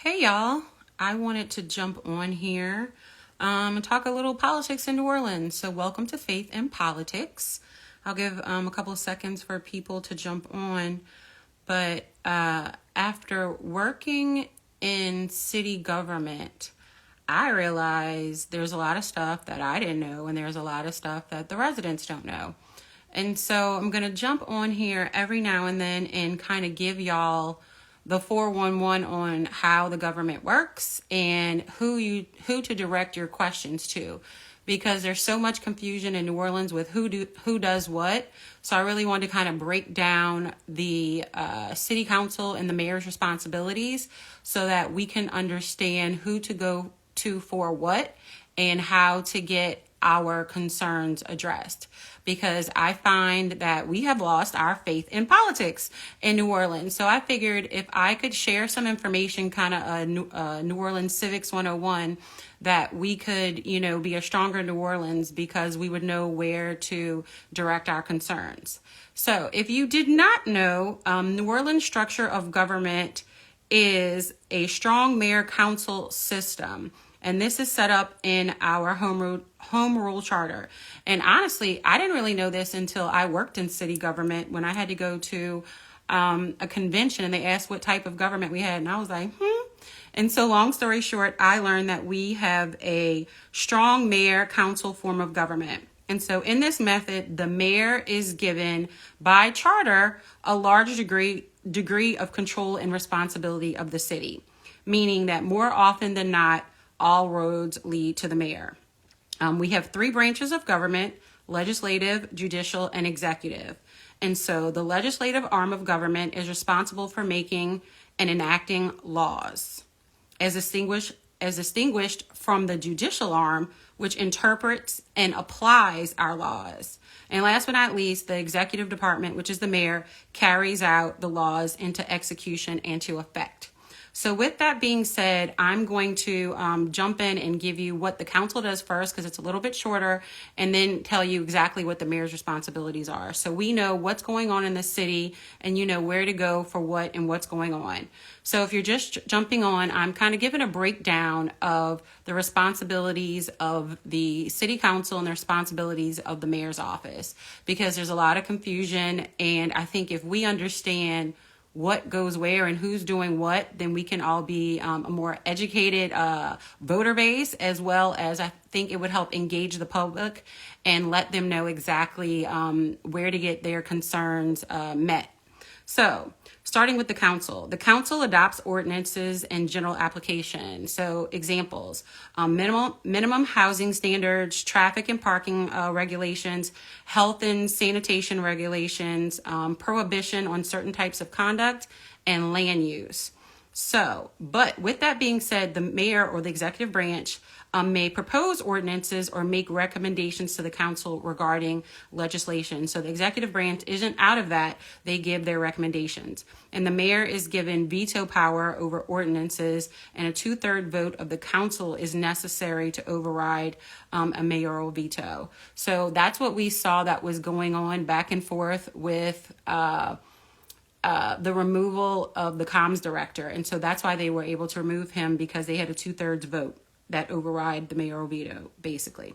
Hey y'all, I wanted to jump on here and talk a little politics in New Orleans. So welcome to Faith and Politics. I'll give a couple of seconds for people to jump on. But after working in city government, I realized there's a lot of stuff that I didn't know, and there's a lot of stuff that the residents don't know. And so I'm going to jump on here every now and then and kind of give y'all the 411 on how the government works and who to direct your questions to, because there's so much confusion in New Orleans with who does what. So I really wanted to kind of break down the city council and the mayor's responsibilities so that we can understand who to go to for what and how to get our concerns addressed, because I find that we have lost our faith in politics in New Orleans. So I figured if I could share some information, kind of a New Orleans Civics 101, that we could, be a stronger New Orleans because we would know where to direct our concerns. So if you did not know, New Orleans structure of government is a strong mayor council system. And this is set up in our home rule charter. And honestly, I didn't really know this until I worked in city government when I had to go to a convention and they asked what type of government we had. And I was like, And so long story short, I learned that we have a strong mayor council form of government. And so in this method, the mayor is given by charter a large degree of control and responsibility of the city, meaning that more often than not, all roads lead to the mayor. We have three branches of government: legislative, judicial, and executive. And so the legislative arm of government is responsible for making and enacting laws, as distinguished from the judicial arm, which interprets and applies our laws. And last but not least, the executive department, which is the mayor, carries out the laws into execution and to effect. So with that being said, I'm going to jump in and give you what the council does first, because it's a little bit shorter, and then tell you exactly what the mayor's responsibilities are. So we know what's going on in the city and you know where to go for what and what's going on. So if you're just jumping on, I'm kind of giving a breakdown of the responsibilities of the city council and the responsibilities of the mayor's office, because there's a lot of confusion. And I think if we understand what goes where and who's doing what, then we can all be a more educated voter base, as well as I think it would help engage the public and let them know exactly where to get their concerns met. So starting with the council adopts ordinances and general application. So examples: minimum housing standards, traffic and parking regulations, health and sanitation regulations, prohibition on certain types of conduct, and land use. So, but with that being said, the mayor or the executive branch may propose ordinances or make recommendations to the council regarding legislation. So the executive branch isn't out of that. They give their recommendations. And the mayor is given veto power over ordinances, and a 2/3 vote of the council is necessary to override a mayoral veto. So that's what we saw that was going on back and forth with the removal of the comms director. And so that's why they were able to remove him, because they had a 2/3 vote that override the mayoral veto, basically.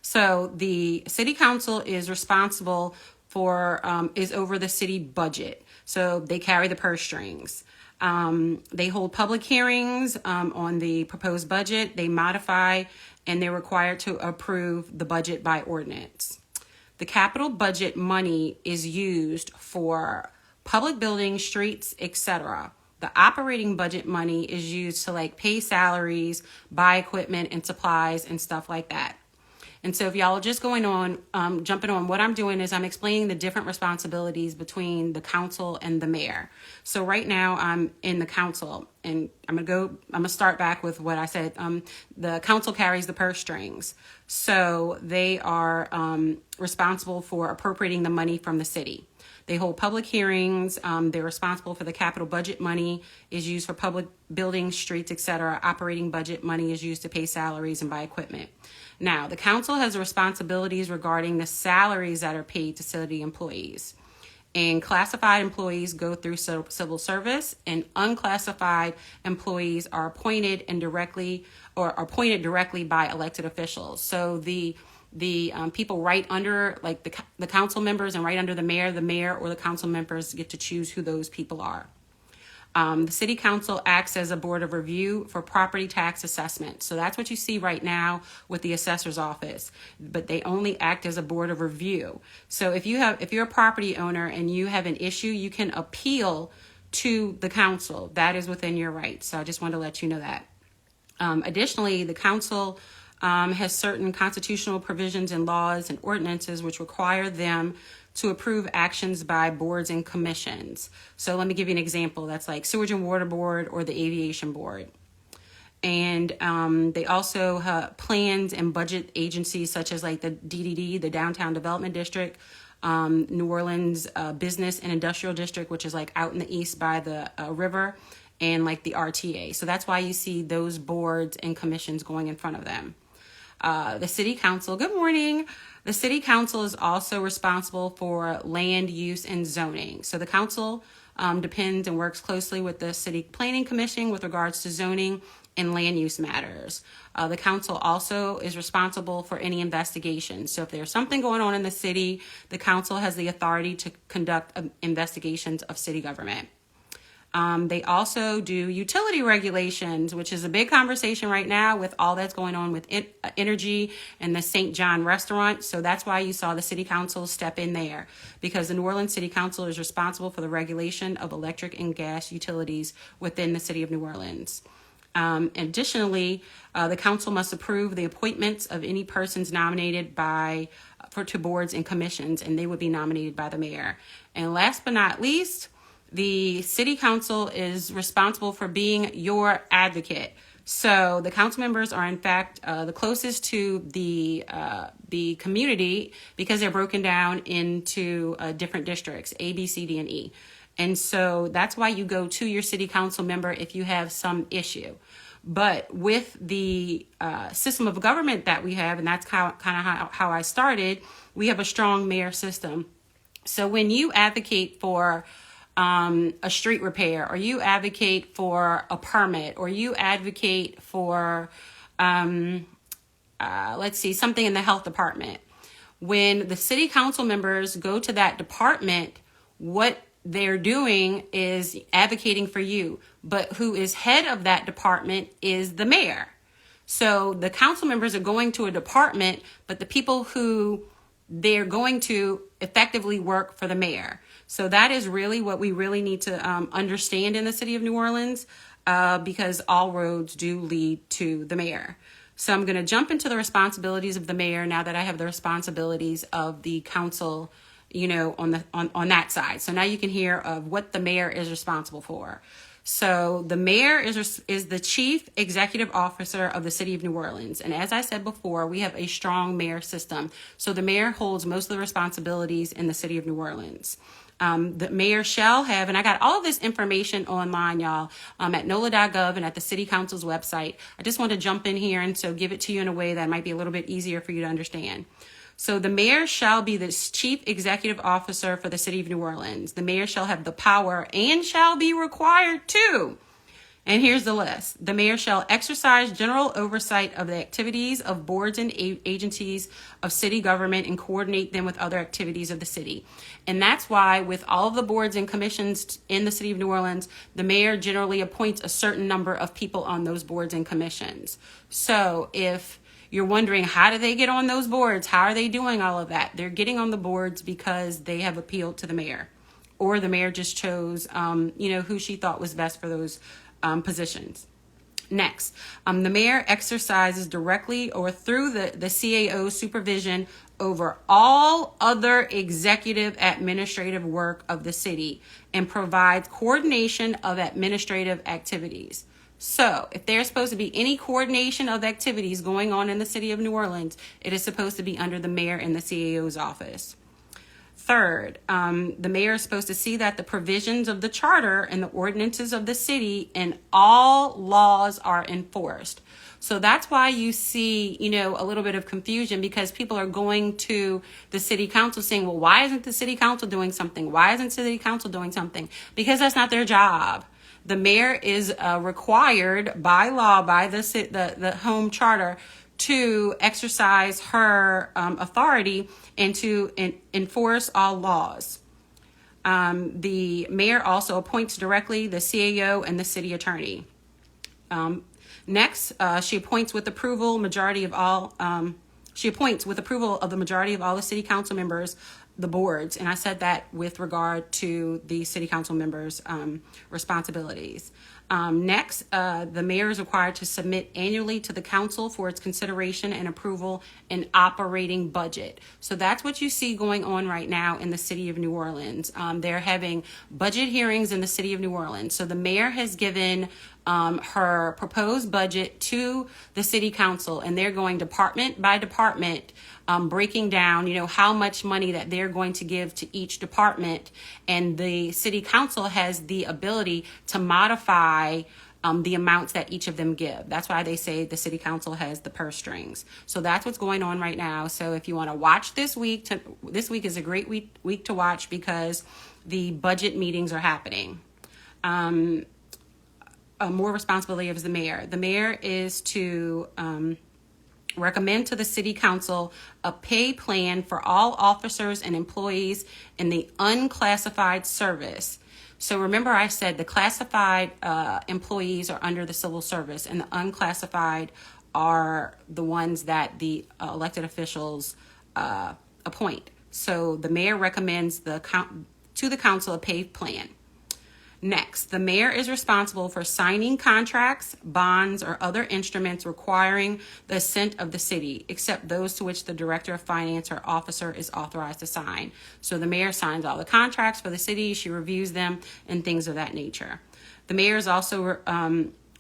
So the city council is responsible for, is over the city budget. So they carry the purse strings. They hold public hearings on the proposed budget. They modify, and they're required to approve the budget by ordinance. The capital budget money is used for public buildings, streets, etc. The operating budget money is used to pay salaries, buy equipment and supplies and stuff like that. And so if y'all are just jumping on, what I'm doing is I'm explaining the different responsibilities between the council and the mayor. So right now I'm in the council, and I'm gonna start back with what I said. The council carries the purse strings. So they are responsible for appropriating the money from the city. They hold public hearings. They're responsible for the capital budget money is used for public buildings, streets, etc. Operating budget money is used to pay salaries and buy equipment. Now, the council has responsibilities regarding the salaries that are paid to city employees. And classified employees go through civil service, and unclassified employees are appointed appointed directly by elected officials. So the people right under, like the council members, and right under the mayor or the council members get to choose who those people are. The city council acts as a board of review for property tax assessment. So that's what you see right now with the assessor's office, but they only act as a board of review. So if you're a property owner and you have an issue, you can appeal to the council. That is within your rights. So I just wanted to let you know that. Additionally, the council has certain constitutional provisions and laws and ordinances which require them to approve actions by boards and commissions. So let me give you an example. That's like Sewage and Water Board or the Aviation Board. And they also have plans and budget agencies such as like the DDD, the Downtown Development District, New Orleans Business and Industrial District, which is like out in the east by the river, and like the RTA. So that's why you see those boards and commissions going in front of them. The city council, good morning. The city council is also responsible for land use and zoning. So the council depends and works closely with the city planning commission with regards to zoning and land use matters. The council also is responsible for any investigations. So if there's something going on in the city, the council has the authority to conduct investigations of city government. They also do utility regulations, which is a big conversation right now with all that's going on with energy and the St. John restaurant. So that's why you saw the city council step in there, because the New Orleans City Council is responsible for the regulation of electric and gas utilities within the city of New Orleans. Additionally, the council must approve the appointments of any persons nominated to boards and commissions, and they would be nominated by the mayor. And last but not least, the city council is responsible for being your advocate. So the council members are in fact the closest to the community, because they're broken down into different districts, A, B, C, D, and E. And so that's why you go to your city council member if you have some issue. But with the system of government that we have, and that's kind of how I started, we have a strong mayor system. So when you advocate for a street repair, or you advocate for a permit, or you advocate for, something in the health department, when the city council members go to that department, what they're doing is advocating for you. But who is head of that department is the mayor. So the council members are going to a department, but the people who they're going to effectively work for the mayor. So that is really what we really need to understand in the city of New Orleans, because all roads do lead to the mayor. So I'm going to jump into the responsibilities of the mayor now that I have the responsibilities of the council, on that side. So now you can hear of what the mayor is responsible for. So the mayor is the chief executive officer of the city of New Orleans. And as I said before, we have a strong mayor system. So the mayor holds most of the responsibilities in the city of New Orleans. The mayor shall have, and I got all of this information online, y'all, at NOLA.gov and at the city council's website. I just want to jump in here and so give it to you in a way that might be a little bit easier for you to understand. So the mayor shall be the chief executive officer for the city of New Orleans. The mayor shall have the power and shall be required to. And here's the list. The mayor shall exercise general oversight of the activities of boards and agencies of city government and coordinate them with other activities of the city. And that's why with all of the boards and commissions in the city of New Orleans, the mayor generally appoints a certain number of people on those boards and commissions. So if you're wondering, how do they get on those boards? How are they doing all of that? They're getting on the boards because they have appealed to the mayor, or the mayor just chose, who she thought was best for those positions. Next, the mayor exercises directly or through the CAO supervision over all other executive administrative work of the city and provides coordination of administrative activities. So if there's supposed to be any coordination of activities going on in the city of New Orleans, it is supposed to be under the mayor and the CAO's office. Third, the mayor is supposed to see that the provisions of the charter and the ordinances of the city and all laws are enforced. So that's why you see, a little bit of confusion, because people are going to the city council saying, well, why isn't the city council doing something? Why isn't city council doing something? Because that's not their job. The mayor is required by law, by the home charter, to exercise her authority and to enforce all laws. The mayor also appoints directly the CAO and the city attorney. Next, she appoints with approval of the majority of all the city council members, the boards. And I said that with regard to the city council members' responsibilities. Next, the mayor is required to submit annually to the council for its consideration and approval an operating budget. So that's what you see going on right now in the city of New Orleans. They're having budget hearings in the city of New Orleans. So the mayor has given her proposed budget to the city council, and they're going department by department, breaking down, how much money that they're going to give to each department. And the city council has the ability to modify the amounts that each of them give. That's why they say the city council has the purse strings. So that's what's going on right now. So if you want to watch this week, this week is a great week to watch, because the budget meetings are happening. More responsibility of the mayor. The mayor is to recommend to the city council a pay plan for all officers and employees in the unclassified service. So remember, I said the classified employees are under the civil service, and the unclassified are the ones that the elected officials appoint. So the mayor recommends to the council a pay plan. Next, the mayor is responsible for signing contracts, bonds, or other instruments requiring the assent of the city, except those to which the director of finance or officer is authorized to sign. So the mayor signs all the contracts for the city, she reviews them, and things of that nature. The mayor is also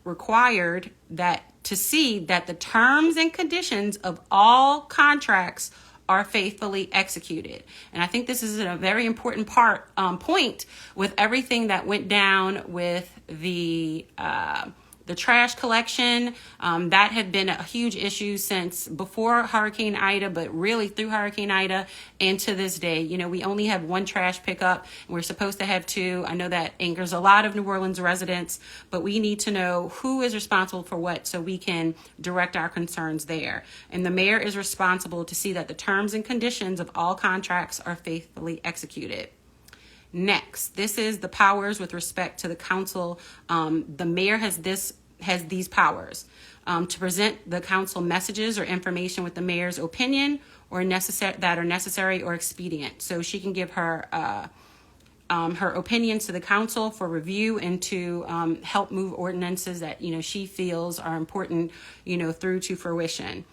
required to see that the terms and conditions of all contracts are faithfully executed. And I think this is a very important point with everything that went down with the trash collection. That had been a huge issue since before Hurricane Ida, but really through Hurricane Ida and to this day. We only have one trash pickup, and we're supposed to have two. I know that angers a lot of New Orleans residents, but we need to know who is responsible for what so we can direct our concerns there. And the mayor is responsible to see that the terms and conditions of all contracts are faithfully executed. Next, this is the powers with respect to the council. The mayor has these powers to present the council messages or information with the mayor's opinion or that are necessary or expedient. So she can give her opinions to the council for review and to help move ordinances that she feels are important through to fruition.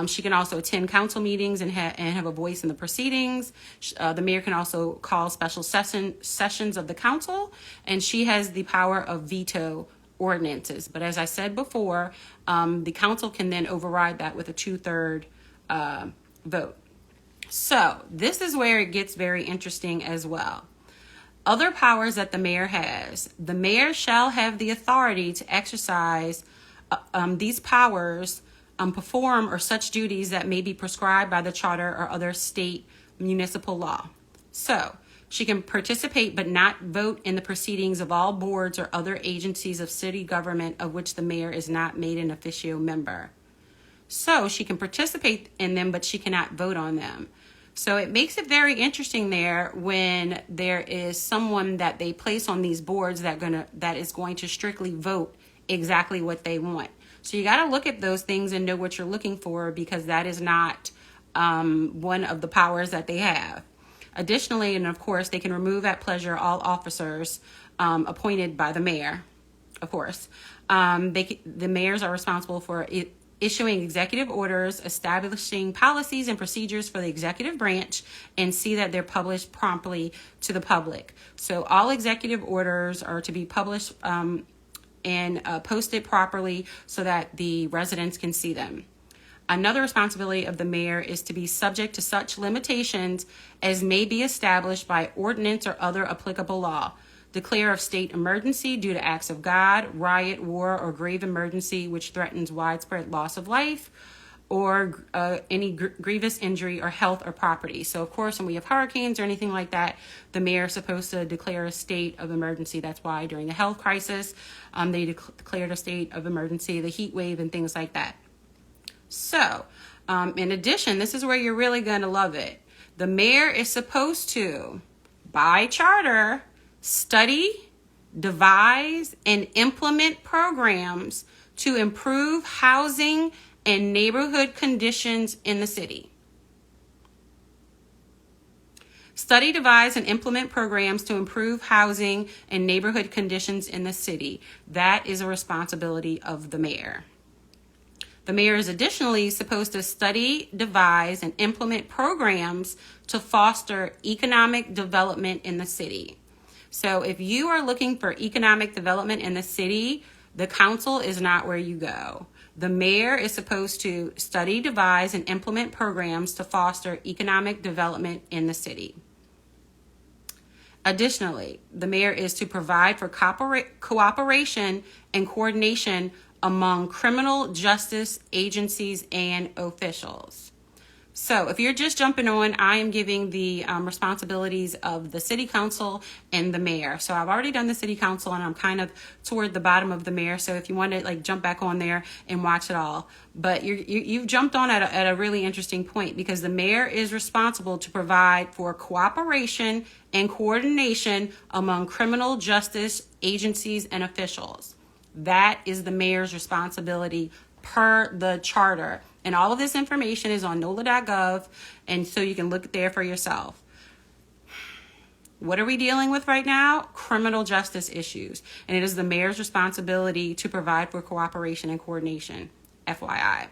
She can also attend council meetings and have a voice in the proceedings. The mayor can also call special sessions of the council, and she has the power of veto ordinances. But as I said before, the council can then override that with a 2/3 vote. So this is where it gets very interesting as well. Other powers that the mayor has. The mayor shall have the authority to exercise these powers, perform or such duties that may be prescribed by the charter or other state municipal law. So she can participate but not vote in the proceedings of all boards or other agencies of city government of which the mayor is not made an officio member. So she can participate in them, but she cannot vote on them. So it makes it very interesting there when there is someone that they place on these boards that is going to strictly vote exactly what they want. So you got to look at those things and know what you're looking for, because that is not one of the powers that they have. Additionally, and of course, they can remove at pleasure all officers appointed by the mayor. Of course, the mayors are responsible for issuing executive orders, establishing policies and procedures for the executive branch, and see that they're published promptly to the public. So all executive orders are to be published and posted properly so that the residents can see them. Another responsibility of the mayor is to be subject to such limitations as may be established by ordinance or other applicable law. Declare of state emergency due to acts of God, riot, war, or grave emergency which threatens widespread loss of life or any grievous injury or health or property. So, of course, when we have hurricanes or anything like that, the mayor is supposed to declare a state of emergency. That's why during the health crisis, they declared a state of emergency, the heat wave, and things like that. So, in addition, this is where you're really going to love it. The mayor is supposed to, by charter, study, devise, and implement programs to improve housing and neighborhood conditions in the city. Study, devise, and implement programs to improve housing and neighborhood conditions in the city. That is a responsibility of the mayor. The mayor is additionally supposed to study, devise, and implement programs to foster economic development in the city. So if you are looking for economic development in the city, the council is not where you go. The mayor is supposed to study, devise, and implement programs to foster economic development in the city. Additionally, the mayor is to provide for cooperation and coordination among criminal justice agencies and officials. So if you're just jumping on, I am giving the responsibilities of the city council and the mayor. So I've already done the city council and I'm kind of toward the bottom of the mayor. So if you want to jump back on there and watch it all, but you've jumped on at a really interesting point, because the mayor is responsible to provide for cooperation and coordination among criminal justice agencies and officials. That is the mayor's responsibility per the charter. And all of this information is on NOLA.gov, and so you can look there for yourself. What are we dealing with right now? Criminal justice issues. And it is the mayor's responsibility to provide for cooperation and coordination, FYI.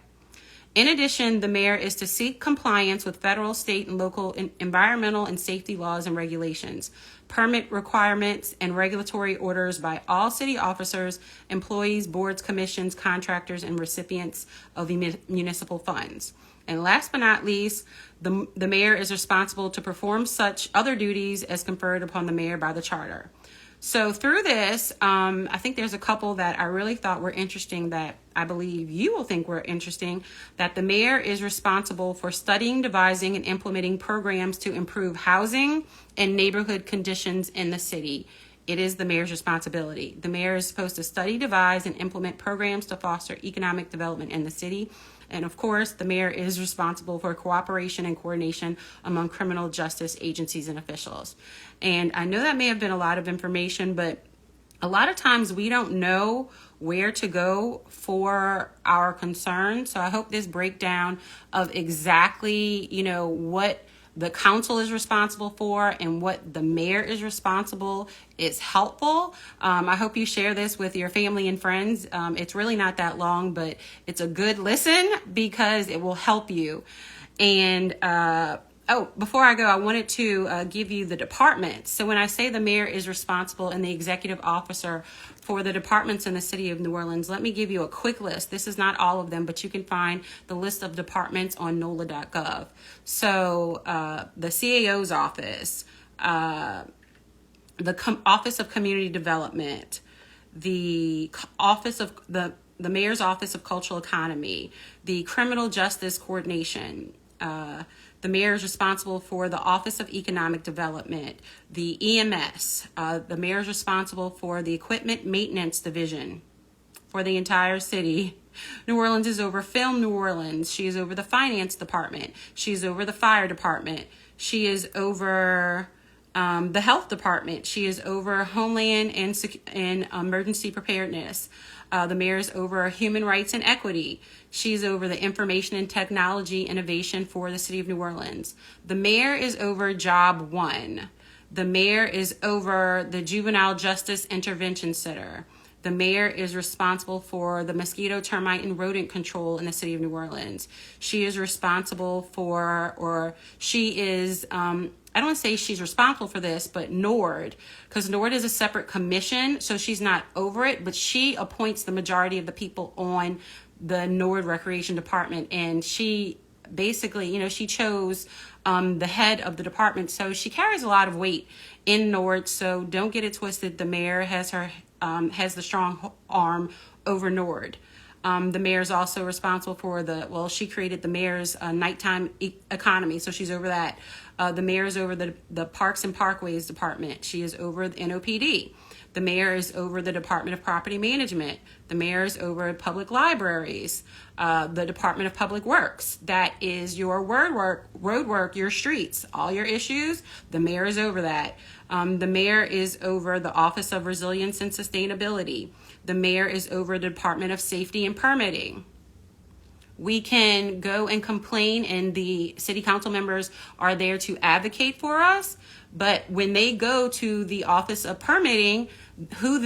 In addition, the mayor is to seek compliance with federal, state, and local environmental and safety laws and regulations, permit requirements, and regulatory orders by all city officers, employees, boards, commissions, contractors, and recipients of municipal funds. And last but not least, the mayor is responsible to perform such other duties as conferred upon the mayor by the charter. So through this, I think there's a couple that I really thought were interesting that I believe you will think were interesting, that the mayor is responsible for studying, devising, and implementing programs to improve housing and neighborhood conditions in the city. It is the mayor's responsibility. The mayor is supposed to study, devise, and implement programs to foster economic development in the city. And of course, the mayor is responsible for cooperation and coordination among criminal justice agencies and officials. And I know that may have been a lot of information, but a lot of times we don't know where to go for our concerns. So I hope this breakdown of exactly, what the council is responsible for and what the mayor is responsible is helpful. I hope you share this with your family and friends. It's really not that long, but it's a good listen because it will help you. And before I go, I wanted to give you the departments. So when I say the mayor is responsible and the executive officer for the departments in the city of New Orleans, let me give you a quick list. This is not all of them, but you can find the list of departments on NOLA.gov. So the CAO's office, the Office of Community Development, the Office of the Mayor's Office of Cultural Economy, the Criminal Justice Coordination, the mayor is responsible for the Office of Economic Development, the EMS. The mayor is responsible for the Equipment Maintenance Division for the entire city. New Orleans is over Film New Orleans. She is over the Finance Department. She's over the Fire Department. She is over the Health Department. She is over Homeland and Emergency Preparedness. The mayor is over Human Rights and Equity. She's over the Information and Technology Innovation for the City of New Orleans. The mayor is over Job 1. The mayor is over the Juvenile Justice Intervention Center. The mayor is responsible for the mosquito, termite, and rodent control in the City of New Orleans. She is responsible for, or she is, I don't want to say she's responsible for this, but NORD, because NORD is a separate commission, so she's not over it, but she appoints the majority of the people on the Nord Recreation Department, and she basically, she chose the head of the department, so she carries a lot of weight in Nord. So don't get it twisted. The mayor has has the strong arm over Nord. The mayor is also responsible for she created the mayor's nighttime economy, so she's over that. The mayor is over the Parks and Parkways Department. She is over the NOPD. The mayor is over the Department of Property Management. The mayor is over public libraries, the Department of Public Works. That is your road work, your streets, all your issues. The mayor is over that. The mayor is over the Office of Resilience and Sustainability. The mayor is over the Department of Safety and Permitting. We can go and complain, and the city council members are there to advocate for us. But when they go to the Office of Permitting, who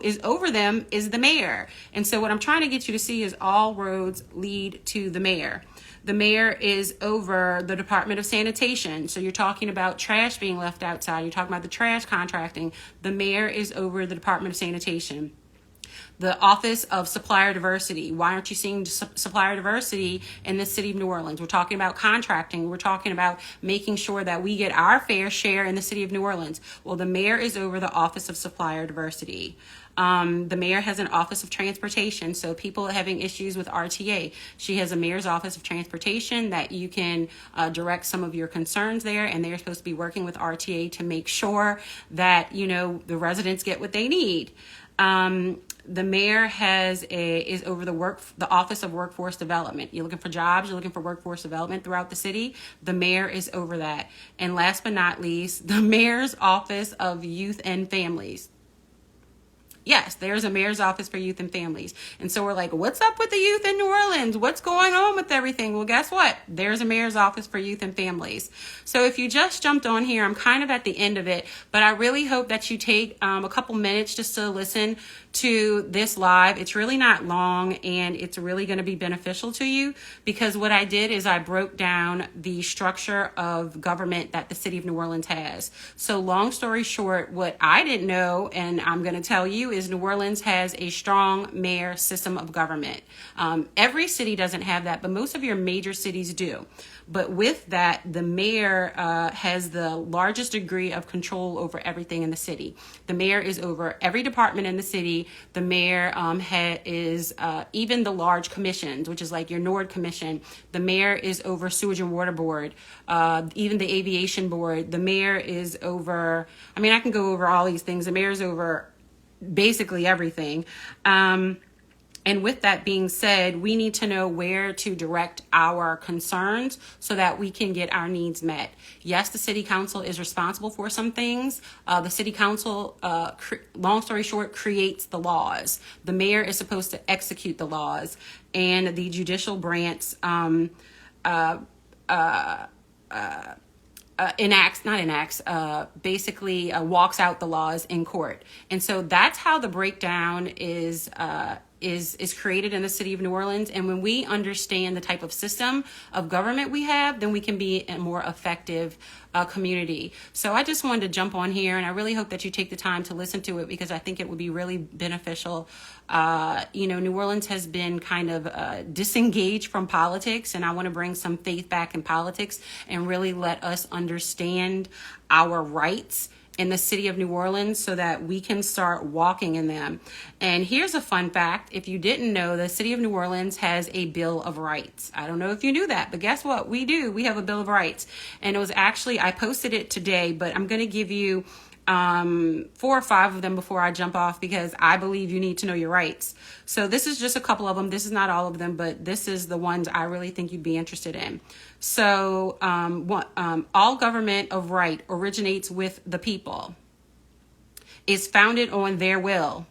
is over them is the mayor. And so what I'm trying to get you to see is all roads lead to the mayor. The mayor is over the Department of Sanitation. So you're talking about trash being left outside. You're talking about the trash contracting. The mayor is over the Department of Sanitation. The Office of Supplier Diversity. Why aren't you seeing supplier diversity in the city of New Orleans? We're talking about contracting. We're talking about making sure that we get our fair share in the city of New Orleans. Well, the mayor is over the Office of Supplier Diversity. The mayor has an Office of Transportation. So people having issues with RTA, she has a mayor's Office of Transportation that you can direct some of your concerns there. And they're supposed to be working with RTA to make sure that, the residents get what they need. The mayor is over the Office of Workforce Development. You're looking for jobs, you're looking for workforce development throughout the city. The mayor is over that. And last but not least, the mayor's Office of Youth and Families. Yes, there's a mayor's office for youth and families. And so we're like, what's up with the youth in New Orleans? What's going on with everything? Well, guess what? There's a mayor's office for youth and families. So if you just jumped on here, I'm kind of at the end of it, but I really hope that you take a couple minutes just to listen to this live. It's really not long, and it's really going to be beneficial to you, because what I did is I broke down the structure of government that the city of New Orleans has. So long story short, what I didn't know, and I'm going to tell you, is New Orleans has a strong mayor system of government. Every city doesn't have that, but most of your major cities do. But with that, the mayor has the largest degree of control over everything in the city. The mayor is over every department in the city. The mayor is even the large commissions, which is like your Nord Commission. The mayor is over Sewage and Water Board, even the Aviation Board. The mayor is over, I can go over all these things. The mayor is over basically everything. And with that being said, we need to know where to direct our concerns so that we can get our needs met. Yes, the city council is responsible for some things. The city council, long story short, creates the laws. The mayor is supposed to execute the laws, and the judicial branch basically walks out the laws in court. And so that's how the breakdown is created in the city of New Orleans. And when we understand the type of system of government we have, then we can be a more effective community. So I just wanted to jump on here, and I really hope that you take the time to listen to it, because I think it would be really beneficial. New Orleans has been kind of disengaged from politics, and I want to bring some faith back in politics and really let us understand our rights in the city of New Orleans so that we can start walking in them. And here's a fun fact. If you didn't know, the city of New Orleans has a Bill of Rights. I don't know if you knew that, but guess what? We do. We have a Bill of Rights. And it was actually, I posted it today, but I'm going to give you 4 or 5 of them before I jump off, because I believe you need to know your rights. So this is just a couple of them. This is not all of them, but this is the ones I really think you'd be interested in. So all government of right originates with the people, is founded on their will,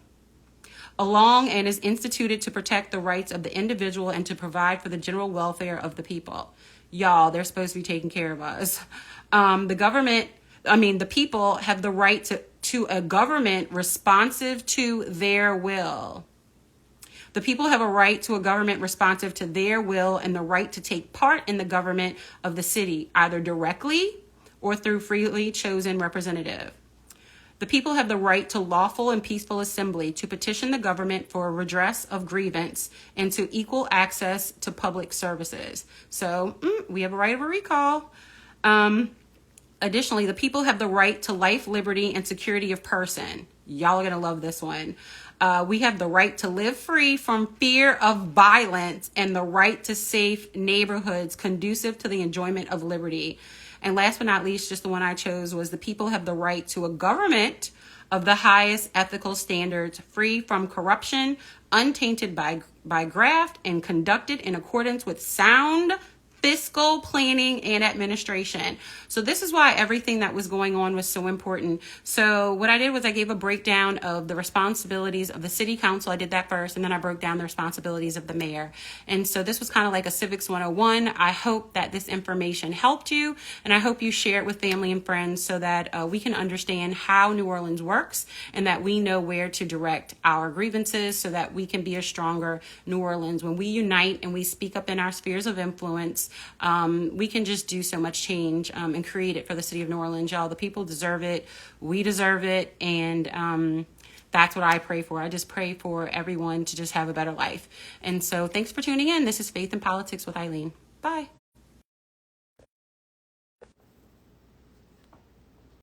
along and is instituted to protect the rights of the individual and to provide for the general welfare of the people. Y'all, they're supposed to be taking care of us. The people have the right to a government responsive to their will. The people have a right to a government responsive to their will and the right to take part in the government of the city, either directly or through freely chosen representative. The people have the right to lawful and peaceful assembly, to petition the government for a redress of grievance, and to equal access to public services. So we have a right of a recall. Additionally, the people have the right to life, liberty, and security of person. Y'all are going to love this one. We have the right to live free from fear of violence and the right to safe neighborhoods conducive to the enjoyment of liberty. And last but not least, just the one I chose was the people have the right to a government of the highest ethical standards, free from corruption, untainted by graft, and conducted in accordance with sound fiscal planning and administration. So this is why everything that was going on was so important. So what I did was I gave a breakdown of the responsibilities of the city council. I did that first, and then I broke down the responsibilities of the mayor. And so this was kind of like a Civics 101. I hope that this information helped you, and I hope you share it with family and friends so that we can understand how New Orleans works and that we know where to direct our grievances so that we can be a stronger New Orleans. When we unite and we speak up in our spheres of influence, we can just do so much change and create it for the city of New Orleans. Y'all, the people deserve it. We deserve it. And that's what I pray for. I just pray for everyone to just have a better life. And so thanks for tuning in. This is Faith in Politics with Eileen. Bye.